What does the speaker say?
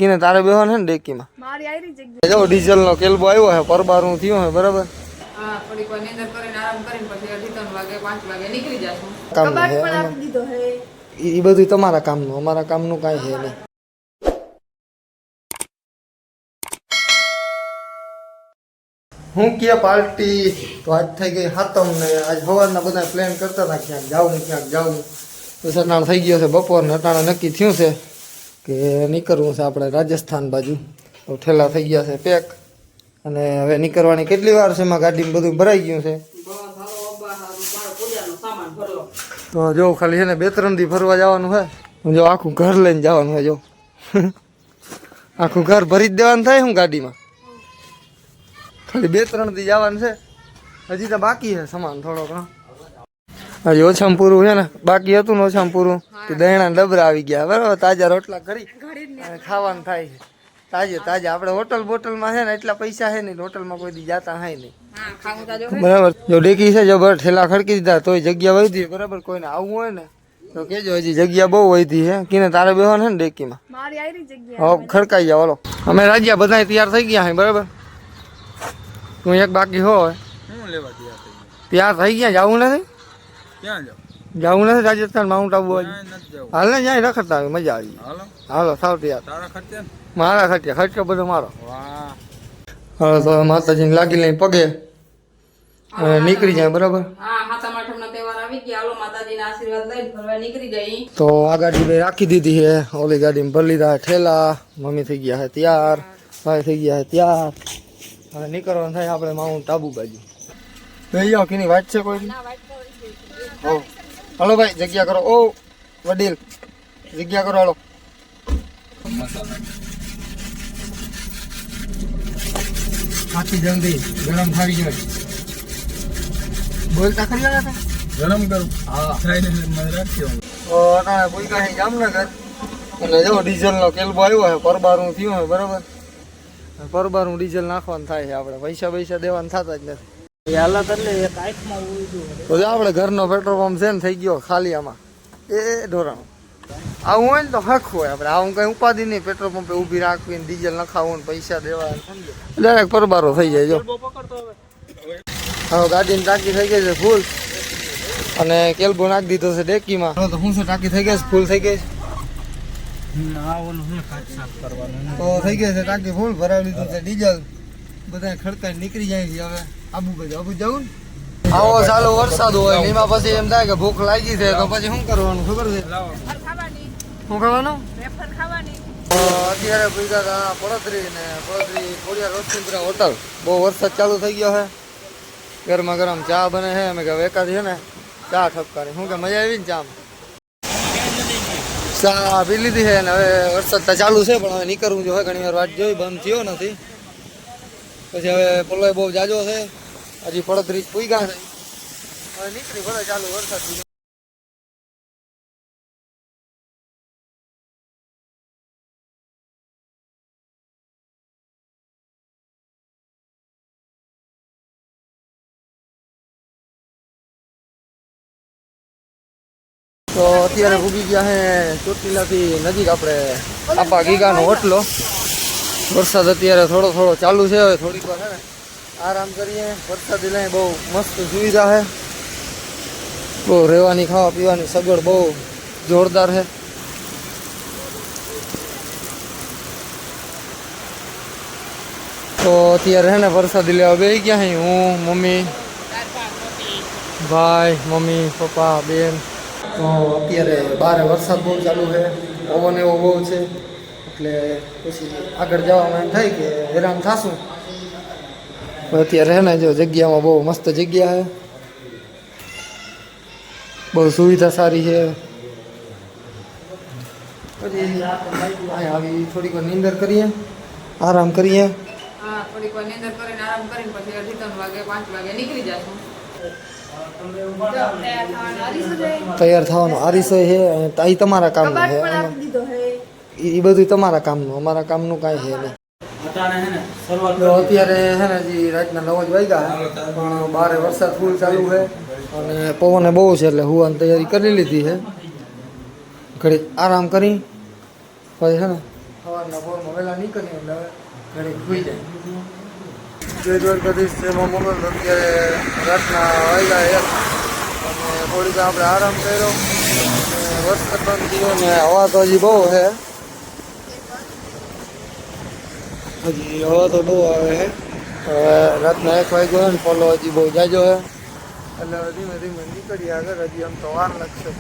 કીને તારે બેહવાનું છે ને ડેકીમાં મારી આયરી જગ્યા જો ડીઝલનો કેલ્બો આવ્યો છે પરબારું થયું છે બરાબર હા થોડીક વાર નીંદર કરીને આરામ કરીને પછી 2:30 વાગે 5 વાગે નીકળી જાશું કબાટ પણ આપી દીધો હે ઈ બધું તમારા કામનું અમારા કામનું કાઈ છે નહીં હું કે પાર્ટી તો આજ થઈ ગઈ હાતમ ને આજ સવારના બધા પ્લાન કરતા હતા ક્યાંક જાવું તો સટાણ થઈ ગયો છે બપોર ને અટાણે નક્કી થયું છે કે નીકળવું છે આપણે રાજસ્થાન બાજુ તો ઠેલા થઈ ગયા છે પેક અને હવે નીકળવાની કેટલી વાર છે એમાં ગાડીમાં બધું ભરાઈ ગયું છે તો જો ખાલી છે ને 2-3 દી ફરવા જવાનું છે જો આખું ઘર લઈને જવાનું છે જો આખું ઘર ભરી જ દેવાનું થાય હું ગાડીમાં ખાલી 2-3 દી જવાનું છે હજી તો બાકી છે સામાન થોડો ઘણો હજી ઓછામાં પૂરું છે ને બાકી હતું ને ઓછામાં પૂરું તો દહીણા ડબરા આવી ગયા બરાબર તાજા રોટલા કરી અને ખાવાનું થાય છે તાજે આપણે હોટલ બોટલમાં છે ને એટલા પૈસા છે નહીં હોટલમાં કોઈ દી જાતા hay નહીં બરાબર જો ડેકી છે જો બર ઠેલા ખડકી દીધા તોય જગ્યા વધી બરાબર કોઈને આવવું હોય ને તો કેજો હજી જગ્યા બહુ વધી છે કીને તારે બેહવાનું છે ને ડેકીમાં હવે ખડકાઈ જાવ હાલો અમે રાજ્યા બધા તૈયાર થઈ ગયા છે બરાબર તું એક બાકી હોય તૈયાર થઈ ગયા જવું નથી જવું નથી રાજસ્થાન માઉન્ટ આબુ હાલ ને જાય રખડતા આવે મજા આવી હાલો સાવ તૈયાર મારા ખર્ચો બધો મારો હાલો તો માતાજીને લાગી લઈને પગે નીકળી જાય બરાબર તો આ ગાડી ભાઈ રાખી દીધી છે ઓલી ગાડીમાં ભરી લીધા ઠેલા મમ્મી થઈ ગયા છે તૈયાર ભાઈ થઈ ગયા છે તૈયાર હવે નીકળવાનું થાય આપણે માઉન્ટ આબુ બાજુ લઈ જાઓ કેની વાત છે કોઈ હલો ભાઈ જગ્યા કરો ઓ વડીલ જગ્યા કરો હાલો આખી જલ્દી ગરમ થઈ જાય બોલતા ખરી આવ્યા ગરમ કરું હા રાખ્યો ભૂલકા છે જામનગર અને જો ડીઝલનો કેલ્બો આવ્યો છે પરબારું થયું હોય બરાબર પરબારું ડીઝલ નાખવાનું થાય છે આપણે પૈસા દેવાના થતા જ નથી હાલત એટલે તો આપણે ઘરનો પેટ્રોલ પંપ છે ને થઈ ગયો ખાલી આમાં એ ઢોરાણું આવું હોય ને તો હક હોય આપણે આવું કઈ ઉપાધિ નહીં પેટ્રોલ પંપે ઊભી રાખવી ડીઝલ નખાવું ને પૈસા દેવા ડાયરેક્ટ પરબારો થઈ જાય જો હવે ગાડીની ટાંકી થઈ ગઈ છે ફૂલ અને કેલ્બો નાખી દીધો છે ડેકીમાં તો શું છે ટાંકી થઈ ગઈ છે ફૂલ થઈ ગઈ છે તો થઈ ગઈ છે ટાંકી ફૂલ ભરાવી લીધું છે ડીઝલ બધા ખડકાઈ નીકળી જાય છે હવે આબુ જવું ને આવો ચાલો વરસાદ હોય એમાં પછી એમ થાય કે ભૂખ લાગી છે તો પછી શું કરવાનું ખબર છે શું ખાવાનું અત્યારે પૂછ્યા પડતરી ખોડિયાર રોજચંદ્રા હોટલ બહુ વરસાદ ચાલુ થઈ ગયો છે ગરમા ગરમ ચા બને છે અમે કે એકાદ છે ને ચા ઠપકારી શું કે મજા આવી ને ચા પી લીધી છે ને હવે વરસાદ તો ચાલુ છે પણ હવે નીકળવું જોઈએ ઘણી વાર વાત જોઈ બંધ થયો નથી પછી હવે પલોય બહુ જાજો છે હજી પડતરી પૂગ્યા છે હવે નીકળી ભલે ચાલુ વરસાદ તો અત્યારે ભૂગી ગયા છે ચોટીલાથી નજીક આપણે આપા ગીગાનો હોટલો વરસાદ અત્યારે થોડો ચાલુ છે હવે થોડીક વાર છે ને આરામ કરીએ વરસાદ લઈને બહુ મસ્ત સુવિધા છે બહુ રહેવાની ખાવા પીવાની સગવડ બહુ જોરદાર છે તો અત્યારે છે ને વરસાદી લેવા બેસી ગયા છે હું મમ્મી ભાઈ મમ્મી પપ્પા બેન તો અત્યારે બહાર વરસાદ બહુ ચાલુ છે પવન એવો બહુ છે એટલે પછી આગળ જવામાં એમ થાય કે હેરાન થશું અત્યારે છે ને જો જગ્યામાં બહુ મસ્ત જગ્યા છે બહુ સુવિધા સારી છે પછી આવી થોડીક વાર નીંદર કરીએ આરામ કરીએ થોડીક વાર નીંદર કરીને આરામ કરીને પછી 2:30 વાગે 5 વાગે નીકળી જશું તૈયાર થવાનો આરીસો છે એ તમારા કામનું છે એ બધું તમારા કામનું અમારા કામનું કાંઈ છે નહીં અત્યારે છે ને હજી રાતના 9 જ વાગ્યા પણ બહાર વરસાદ ફૂલ ચાલુ છે અને પવને બહુ છે એટલે હુવાની તૈયારી કરી લીધી છે ઘડી આરામ કરી પછી છે ને સવારના પોરમાં વહેલા નીકળીએ એટલે હવે ઘરે સુઈ જાય. જય દ્વારકાધીશ, જય મા મોગલ. અત્યારે રાતના વાગ્યા 1 અને થોડીક આપણે આરામ કર્યો. વરસાદ બંધ થયો ને હવા તો હજી બહુ છે. હજી હવા તો બહુ આવે છે. હવે રાતના 1 વાગ્યો ને ફોલો હજી બહુ જાજો છે એટલે હવે ધીમે ધીમે નીકળીએ આગળ. હજી આમ તો વાર લાગશે.